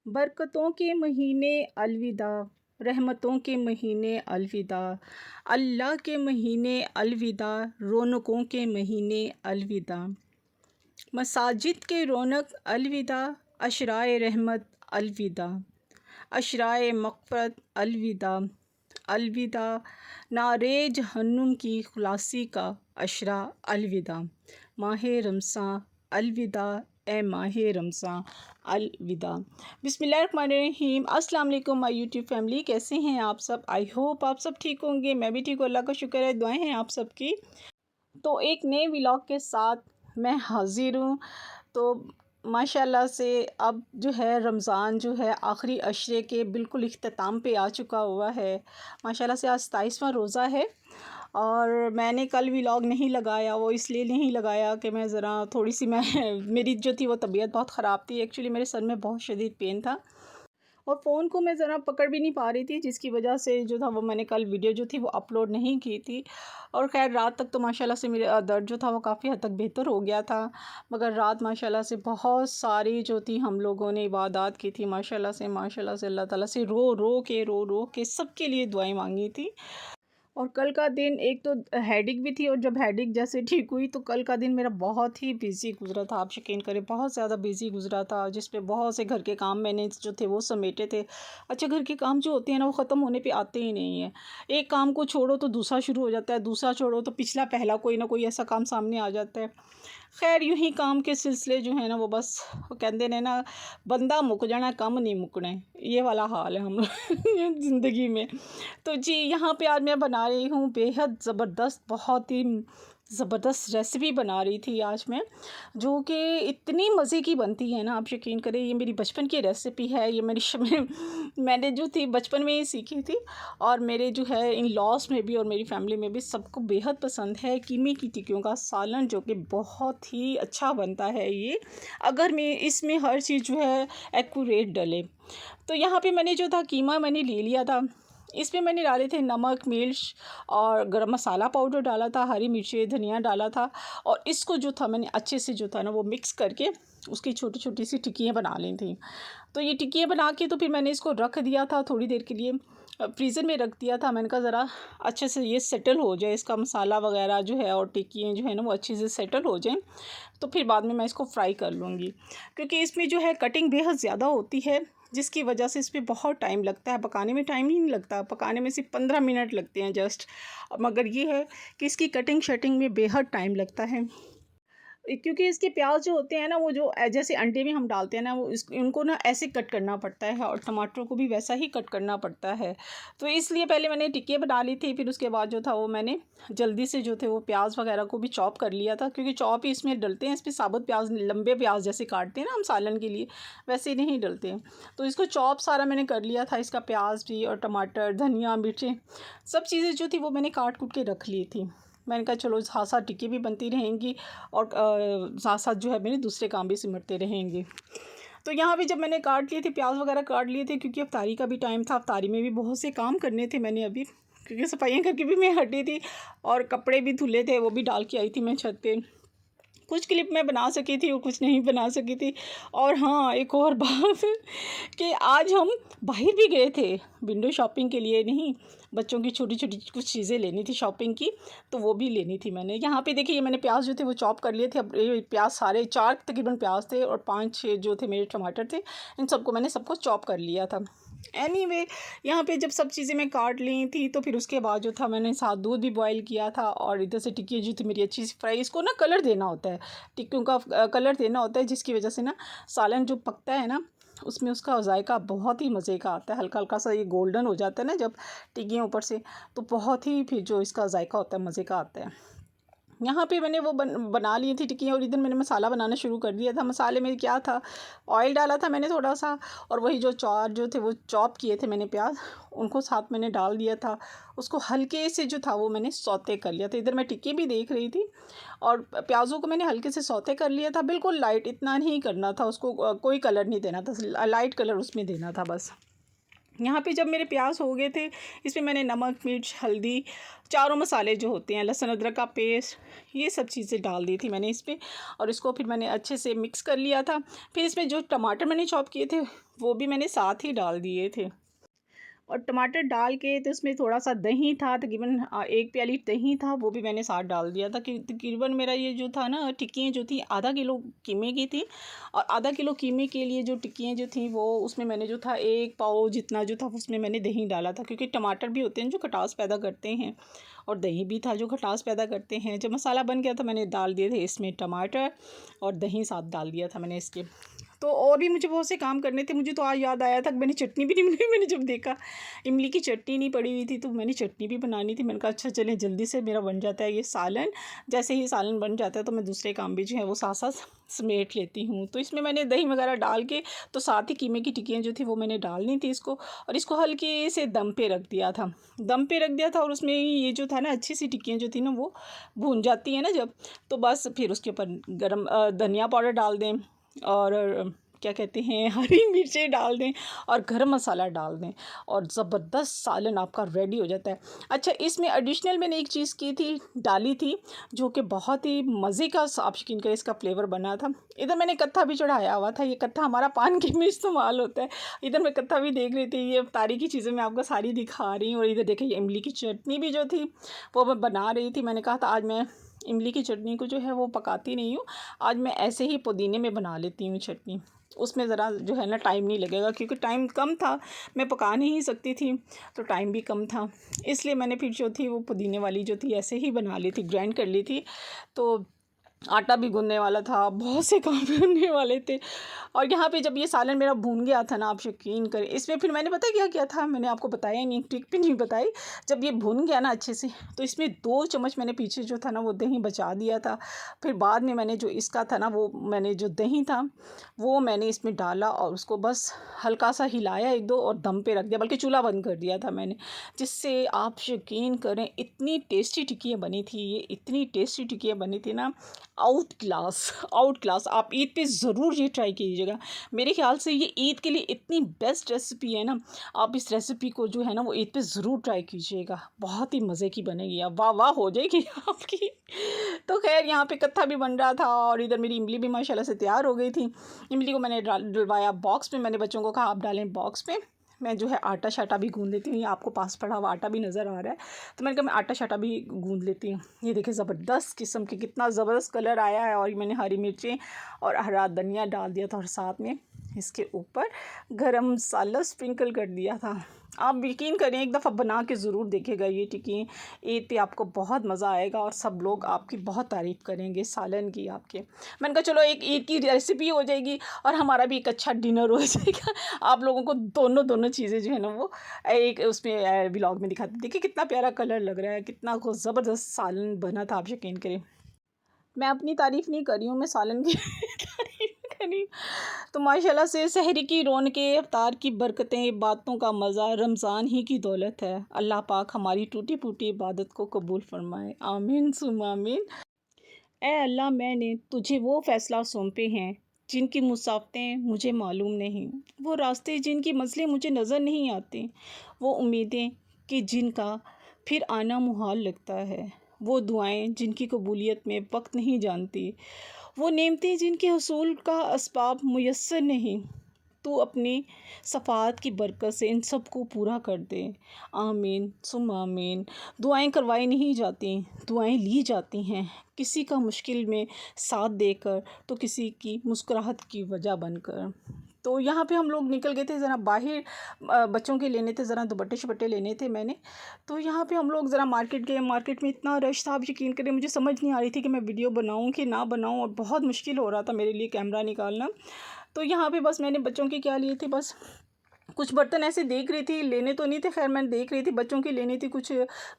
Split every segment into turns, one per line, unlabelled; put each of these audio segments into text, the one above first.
बरकतों के महीने अलविदा, रहमतों के महीने अलविदा, अल्लाह के महीने अलविदा, रौनकों के महीने अलविदा। मसाजिद के रौनक अलविदा, अशराए रहमत अलविदा, अशराए मग़फ़िरत अलविदा, अलविदा। नारे जहन्नुम की खुलासी का अशरा अलविदा। माहे रमज़ान अलविदा, ए माहे रमज़ान अलविदा। बिस्मिल्लाहिर्रहमानिर्रहीम। अस्सलाम वालेकुम माय यूट्यूब फैमिली, कैसे हैं आप सब? आई होप आप सब ठीक होंगे। मैं भी ठीक हूँ, अल्लाह का शुक्र है, दुआएं हैं आप सबकी। तो एक नए व्लॉग के साथ मैं हाज़िर हूँ। तो माशाल्लाह से अब जो है रमज़ान जो है आखिरी अशरे के बिल्कुल इख्तिताम पे आ चुका हुआ है। माशाल्लाह से आज 27वां रोज़ा है और मैंने कल व्लॉग नहीं लगाया। वो इसलिए नहीं लगाया कि मैं ज़रा थोड़ी-सी मैं मेरी जो थी वो तबीयत बहुत ख़राब थी। एक्चुअली मेरे सर में बहुत शदीद पेन था और फ़ोन को मैं ज़रा पकड़ भी नहीं पा रही थी, जिसकी वजह से जो था वो मैंने कल वीडियो जो थी वो अपलोड नहीं की थी। और ख़ैर रात तक तो माशाल्लाह से मेरे दर्द जो था वो काफ़ी हद तक बेहतर हो गया था। मगर रात माशाल्लाह से बहुत सारी जो थी हम लोगों ने इबादत की थी माशाल्लाह से अल्लाह ताला से रो रो के सबके लिए दुआएँ मांगी थी। और कल का दिन एक तो हेडेक भी थी और जब हेडेक जैसे ठीक हुई तो कल का दिन मेरा बहुत ही बिज़ी गुज़रा था। आप यकीन करें बहुत ज़्यादा बिज़ी गुज़रा था, जिस पे बहुत से घर के काम मैंने जो थे वो समेटे थे। अच्छा, घर के काम जो होते हैं ना वो ख़त्म होने पे आते ही नहीं हैं। एक काम को छोड़ो तो दूसरा शुरू हो जाता है, दूसरा छोड़ो तो पिछला पहला कोई ना कोई ऐसा काम सामने आ जाता है। खैर यूँ ही काम के सिलसिले जो है ना वो बस वो कहते ने ना, बंदा मुक जाना काम नहीं मुकना है, ये वाला हाल है हम ज़िंदगी में। तो जी यहाँ पे आज मैं बना रही हूँ बेहद ज़बरदस्त, बहुत ही ज़बरदस्त रेसिपी बना रही थी आज मैं, जो कि इतनी मज़े की बनती है ना, आप यकीन करें। ये मेरी बचपन की रेसिपी है। ये मैंने जो थी बचपन में ही सीखी थी और मेरे जो है इन लॉस में भी और मेरी फैमिली में भी सबको बेहद पसंद है। कीमे की टिक्कियों का सालन जो कि बहुत ही अच्छा बनता है ये, अगर मैं इसमें हर चीज़ जो है एक्यूरेट डले। तो यहाँ पे मैंने जो था कीमा मैंने ले लिया था। इसमें मैंने डाले थे नमक, मिर्च और गरम मसाला पाउडर डाला था, हरी मिर्ची, धनिया डाला था। और इसको जो था मैंने अच्छे से जो था ना वो मिक्स करके उसकी छोटी-छोटी सी टिक्कियाँ बना ली थी। तो ये टिक्कियाँ बना के तो फिर मैंने इसको रख दिया था थोड़ी देर के लिए, फ्रीज़र में रख दिया था। मैंने कहा ज़रा अच्छे से ये सेटल हो जाए, इसका मसाला वगैरह जो है और टिक्कियाँ जो है ना वो अच्छे से सेटल हो जाएँ, तो फिर बाद में मैं इसको फ्राई कर लूँगी। क्योंकि इसमें जो है कटिंग बेहद ज़्यादा होती है, जिसकी वजह से इसमें बहुत टाइम लगता है। पकाने में टाइम ही नहीं लगता, पकाने में सिर्फ 15 मिनट लगते हैं जस्ट। मगर ये है कि इसकी कटिंग शटिंग में बेहद टाइम लगता है। क्योंकि इसके प्याज जो होते हैं ना वो जो जैसे अंडे में हम डालते हैं ना वो उनको ना ऐसे कट करना पड़ता है और टमाटर को भी वैसा ही कट करना पड़ता है। तो इसलिए पहले मैंने टिक्की बना ली थी, फिर उसके बाद जो था वो मैंने जल्दी से जो थे वो प्याज वगैरह को भी चॉप कर लिया था, क्योंकि चॉप ही इसमें डलते हैं। इसमें साबुत प्याज, लंबे प्याज जैसे काटते हैं ना हम सालन के लिए, वैसे नहीं डलते हैं। तो इसको चॉप सारा मैंने कर लिया था, इसका प्याज भी और टमाटर, धनिया, मिर्चें, सब चीज़ें जो थी वो मैंने काट कूट के रख ली थी। मैंने कहा चलो साथ साथ टिक्की भी बनती रहेंगी और साथ साथ जो है मेरे दूसरे काम भी सिमटते रहेंगे। तो यहाँ पे जब मैंने काट लिए थे, प्याज वगैरह काट लिए थे, क्योंकि अफ्तारी का भी टाइम था, अफ्तारी में भी बहुत से काम करने थे मैंने अभी, क्योंकि सफाइयाँ करके भी मैं हटी थी और कपड़े भी धुले थे वो भी डाल के आई थी मैं छत पे। कुछ क्लिप मैं बना सकी थी और कुछ नहीं बना सकी थी। और हाँ, एक और बात कि आज हम बाहर भी गए थे विंडो शॉपिंग के लिए, नहीं बच्चों की छोटी-छोटी कुछ चीज़ें लेनी थी शॉपिंग की, तो वो भी लेनी थी मैंने। यहाँ पे देखिए ये मैंने प्याज जो थे वो चॉप कर लिए थे। अब ये प्याज सारे 4 तकरीबन प्याज थे और 5-6 जो थे मेरे टमाटर थे, इन सबको मैंने सबको चॉप कर लिया था। एनीवे यहाँ पे जब सब चीज़ें मैं काट ली थी तो फिर उसके बाद जो था मैंने साथ दूध भी बॉयल किया था और इधर से टिक्की जो थी मेरी अच्छी सी फ्राई। इसको ना कलर देना होता है, टिक्कियों का कलर देना होता है, जिसकी वजह से ना सालन जो पकता है ना उसमें उसका जायका बहुत ही मज़े का आता है। हल्का हल्का सा ये गोल्डन हो जाता है ना जब टिक्कियाँ ऊपर से, तो बहुत ही फिर जो इसका जायका होता है मज़े का आता है। यहाँ पे मैंने वो बना ली थी टिक्कियाँ और इधर मैंने मसाला बनाना शुरू कर दिया था। मसाले में क्या था, ऑयल डाला था मैंने थोड़ा सा और वही जो जो थे वो चॉप किए थे मैंने प्याज, उनको साथ मैंने डाल दिया था। उसको हल्के से जो था वो मैंने सौते कर लिया था। इधर मैं टिक्की भी देख रही थी और प्याज़ों को मैंने हल्के से सौते कर लिया था, बिल्कुल लाइट, इतना नहीं करना था उसको, कोई कलर नहीं देना था, लाइट कलर उसमें देना था बस। यहाँ पे जब मेरे प्याज हो गए थे, इसमें मैंने नमक, मिर्च, हल्दी, चारों मसाले जो होते हैं, लहसुन अदरक का पेस्ट, ये सब चीज़ें डाल दी थी मैंने इसमें, और इसको फिर मैंने अच्छे से मिक्स कर लिया था। फिर इसमें जो टमाटर मैंने चॉप किए थे वो भी मैंने साथ ही डाल दिए थे, और टमाटर डाल के तो उसमें थोड़ा-सा दही था, तकरीबन 1 प्याली दही था, वो भी मैंने साथ डाल दिया था कि तकरीबन मेरा ये जो था ना, टिक्कियाँ जो थी आधा किलो कीमे की थी, और आधा किलो कीमे के लिए जो टिक्कियाँ जो थी वो उसमें मैंने जो था 1 पाव जितना जो था उसमें मैंने दही डाला था, क्योंकि टमाटर भी होते हैं जो खटास पैदा करते हैं, और दही भी था जो खटास पैदा करते हैं। जब मसाला बन गया तो मैंने डाल दिए थे इसमें टमाटर, और दही साथ डाल दिया था मैंने इसके। तो और भी मुझे बहुत से काम करने थे। मुझे तो आज याद आया था कि मैंने चटनी भी नहीं बनाई। मैंने जब देखा इमली की चटनी नहीं पड़ी हुई थी, तो मैंने चटनी भी बनानी थी। मैंने कहा अच्छा चलें जल्दी से मेरा बन जाता है ये सालन। जैसे ही सालन बन जाता है तो मैं दूसरे काम भी जो है वो साथ साथ समेट लेती हूँ। तो इसमें मैंने दही वगैरह डाल के, तो साथ ही कीमे की टिक्कियाँ जो थी वो मैंने डालनी थी इसको, और इसको हल्के से दम पे रख दिया था। दम पे रख दिया था, और उसमें ये जो था ना, अच्छी सी टिक्कियाँ जो थी ना वो भून जाती है ना जब, तो बस फिर उसके ऊपर गरम धनिया पाउडर डाल दें, और क्या कहते हैं, हरी मिर्चें डाल दें, और गरम मसाला डाल दें, और ज़बरदस्त सालन आपका रेडी हो जाता है। अच्छा, इसमें एडिशनल मैंने एक चीज़ की थी, डाली थी, जो कि बहुत ही मज़े का, आप यकीन करें, इसका फ्लेवर बना था। इधर मैंने कत्था भी चढ़ाया हुआ था। ये कत्था हमारा पान के में इस्तेमाल होता है। इधर मैं कत्था भी देख रही थी। ये अफ्तारी की चीज़ें मैं आपको सारी दिखा रही हूँ। और इधर देखिए, ये इमली की चटनी भी जो थी वो मैं बना रही थी। मैंने कहा था आज मैं इमली की चटनी को जो है वो पकाती नहीं हूँ, आज मैं ऐसे ही पुदीने में बना लेती हूँ चटनी। उसमें ज़रा जो है ना टाइम नहीं लगेगा, क्योंकि टाइम कम था, मैं पका नहीं सकती थी, तो टाइम भी कम था, इसलिए मैंने फिर जो थी वो पुदीने वाली जो थी ऐसे ही बना ली थी, ग्राइंड कर ली थी। तो आटा भी गूँदने वाला था, बहुत से काम करने वाले थे। और यहाँ पे जब ये सालन मेरा भून गया था ना, आप यकीन करें, इसमें फिर मैंने पता है क्या किया था, मैंने आपको बताया नहीं, ट्रिक भी नहीं बताई। जब ये भून गया ना अच्छे से, तो इसमें 2 चम्मच मैंने पीछे जो था ना वो दही बचा दिया था। फिर बाद में मैंने जो इसका था ना, वो मैंने जो दही था वो मैंने इसमें डाला, और उसको बस हल्का सा हिलाया 1-2, और दम पे रख दिया, बल्कि चूल्हा बंद कर दिया था मैंने। जिससे आप यकीन करें, इतनी टेस्टी टिक्कियाँ बनी थी ये, इतनी टेस्टी टिक्कियाँ बनी थी ना, आउट क्लास, आउट क्लास। आप ईद पे ज़रूर ये ट्राई कीजिएगा। मेरे ख़्याल से ये ईद के लिए इतनी बेस्ट रेसिपी है ना, आप इस रेसिपी को जो है ना वो ईद पे ज़रूर ट्राई कीजिएगा, बहुत ही मज़े की बनेगी, आप वाह वाह हो जाएगी आपकी। तो खैर, यहाँ पे कत्था भी बन रहा था, और इधर मेरी इमली भी माशाल्लाह से तैयार हो गई थी। इमली को मैंने डलवाया बॉक्स में। मैंने बच्चों को कहा आप डालें बॉक्स में, मैं जो है आटा शाटा भी गूँध लेती हूँ। ये आपको पास पड़ा हुआ आटा भी नज़र आ रहा है, तो मैंने कहा मैं आटा शाटा भी गूँध लेती हूँ। ये देखिए, ज़बरदस्त किस्म की, कितना ज़बरदस्त कलर आया है। और मैंने हरी मिर्चें और हरा धनिया डाल दिया था, और साथ में इसके ऊपर गरम मसाला स्प्रिंकल कर दिया था। आप यकीन करें, एक दफ़ा बना के ज़रूर देखिएगा ये टिक्की। ईद पे आपको बहुत मज़ा आएगा, और सब लोग आपकी बहुत तारीफ़ करेंगे सालन की आपके। मैंने कहा चलो एक ईद की रेसिपी हो जाएगी, और हमारा भी एक अच्छा डिनर हो जाएगा। आप लोगों को दोनों चीज़ें जो है ना वो एक उसमें व्लॉग में दिखाती। देखिए कितना प्यारा कलर लग रहा है, कितना को ज़बरदस्त सालन बना था, आप यकीन करें। मैं अपनी तारीफ़ नहीं कर रही हूँ, मैं सालन की तारीफ़ कर रही हूँ। तो माशाल्लाह से सहरी की रौनकें, इफ्तार की बरकतें, बातों का मज़ा रमज़ान ही की दौलत है। अल्लाह पाक हमारी टूटी-फूटी इबादत को कबूल फ़रमाए। आमीन सुम्मा आमीन। ऐ अल्लाह, मैंने तुझे वो फ़ैसला सौंपे हैं जिनकी मुसाफ़तें मुझे मालूम नहीं, वो रास्ते जिनकी मंज़िलें मुझे नज़र नहीं आती, वो उम्मीदें कि जिनका फिर आना मुहाल लगता है, वो दुआएं जिनकी कबूलियत में वक्त नहीं जानती, वो नेमतें जिनके हसूल का असबाब मुयस्सर नहीं। तू अपनी सफ़ात की बरकत से इन सब को पूरा कर दे। आमीन सुम आमीन। दुआएं करवाई नहीं जाती, दुआएं ली जाती हैं, किसी का मुश्किल में साथ देकर, तो किसी की मुस्कुराहट की वजह बनकर। तो यहाँ पे हम लोग निकल गए थे ज़रा बाहर, बच्चों के लेने थे, ज़रा दुपट्टे शुपट्टे लेने थे मैंने। तो यहाँ पे हम लोग ज़रा मार्केट गए। मार्केट में इतना रश था, आप यकीन करें मुझे समझ नहीं आ रही थी कि मैं वीडियो बनाऊँ कि ना बनाऊँ, और बहुत मुश्किल हो रहा था मेरे लिए कैमरा निकालना। तो यहाँ पे बस मैंने बच्चों के क्या लिए थे, बस कुछ बर्तन ऐसे देख रही थी, लेने तो नहीं थे, खैर मैं देख रही थी, बच्चों की लेनी थी, कुछ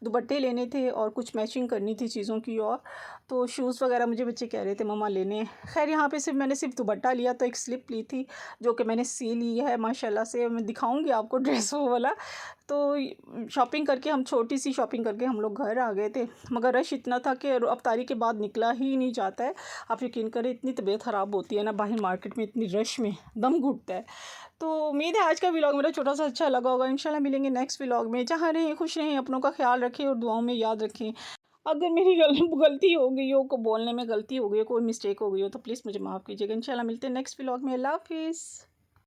दुपट्टे लेने थे, और कुछ मैचिंग करनी थी चीज़ों की। और तो शूज़ वगैरह मुझे बच्चे कह रहे थे मम्मा लेने। खैर यहाँ पे मैंने सिर्फ दुपट्टा लिया, तो एक स्लिप ली थी जो कि मैंने सी ली है माशाल्लाह से। मैं दिखाऊंगी आपको ड्रेस वो वाला। तो शॉपिंग करके, हम छोटी सी शॉपिंग करके हम लोग घर आ गए थे, मगर रश इतना था कि अफ्तारी के बाद निकला ही नहीं जाता है। आप यकीन करें, इतनी तबीयत ख़राब होती है ना बाहर मार्केट में, इतनी रश में दम घुटता है। तो उम्मीद है आज का व्लॉग मेरा छोटा सा अच्छा लगा होगा। इंशाल्लाह मिलेंगे नेक्स्ट व्लॉग में। जहाँ रहें खुश रहें, अपनों का ख्याल रखें और दुआओं में याद रखें। अगर मेरी गलती हो गई हो, को बोलने में गलती हो गई हो, कोई मिस्टेक हो गई हो तो प्लीज़ मुझे माफ़ कीजिएगा। इंशाल्लाह मिलते हैं नेक्स्ट व्लॉग में। अल्लाह हाफ़िज़।